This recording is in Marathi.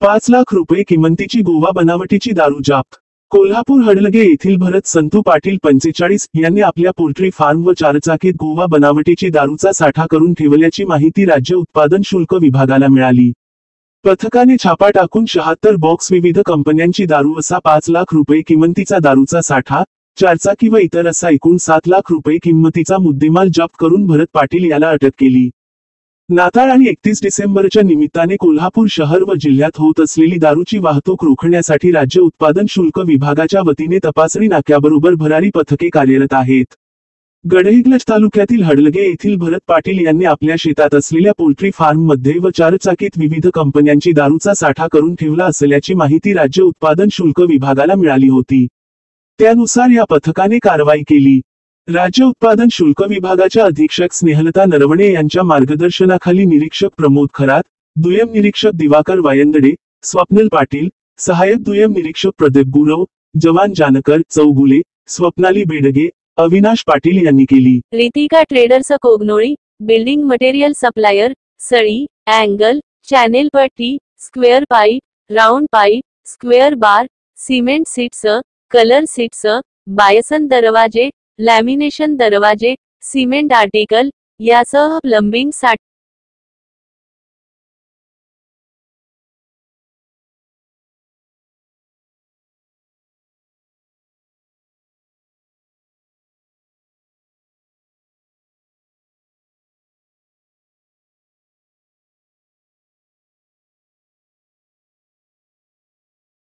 5 लाख रुपये किमतीची गोवा बनावटीची दारू जप्त। कोल्हापूर हडलगे येथील भरत संतू पाटील 45 यांनी आपल्या पोल्ट्री फार्म व चारचाकीत गोवा बनावटीची दारूचा साठा करून ठेवल्याची माहिती राज्य उत्पादन शुल्क विभागाला मिळाली। पथकाने छापा टाकून 76 बॉक्स विविध कंपन्यांची दारू असा 5 लाख रुपये किमतीचा दारूचा साठा, चारचाकी व इतर असा एकूण 7 लाख रुपये किमतीचा मुद्देमाल जप्त करून भरत पाटील याला अटक केली। नाताळ आणि 31 डिसेंबरच्या निमित्ताने कोल्हापूर शहर व जिल्ह्यात होत असलेली दारूची वाहतूक रोखण्यासाठी राज्य उत्पादन शुल्क विभागाच्या वतीने तपासणी नाक्याबरोबर भरारी पथके कार्यरत आहेत। गडहिंग्लज तालुक्यातील हडलगे येथील भरत पाटील यांनी आपल्या शेतात असलेल्या पोल्ट्री फार्ममध्ये व चारचाकीत विविध कंपन्यांची दारूचा साठा करून ठेवला असल्याची माहिती राज्य उत्पादन शुल्क विभागाला मिळाली होती। त्यानुसार या पथकाने कारवाई केली। राज्य उत्पादन शुल्क विभागाच्या अधीक्षक स्नेहलता नरवणे यांच्या मार्गदर्शनाखाली निरीक्षक प्रमोद खरात, दुय्यम निरीक्षक दिवाकर वायंदडे, स्वप्नील पाटील, सहाय्यक दुय्यम निरीक्षक प्रदीप गुरव, जवान जानकर चौगुले, स्वप्नाली बेडगे, अविनाश पाटील यांनी केली। Ritika traders Kognoli, building material supplier, सळी, अँगल, चॅनेल पट्टी, square pipe, round pipe, square bar, cement sheets, colour sheets, bison दरवाजे, लॅमिनेशन दरवाजे, सिमेंट आर्टिकल यासह प्लंबिंग साठी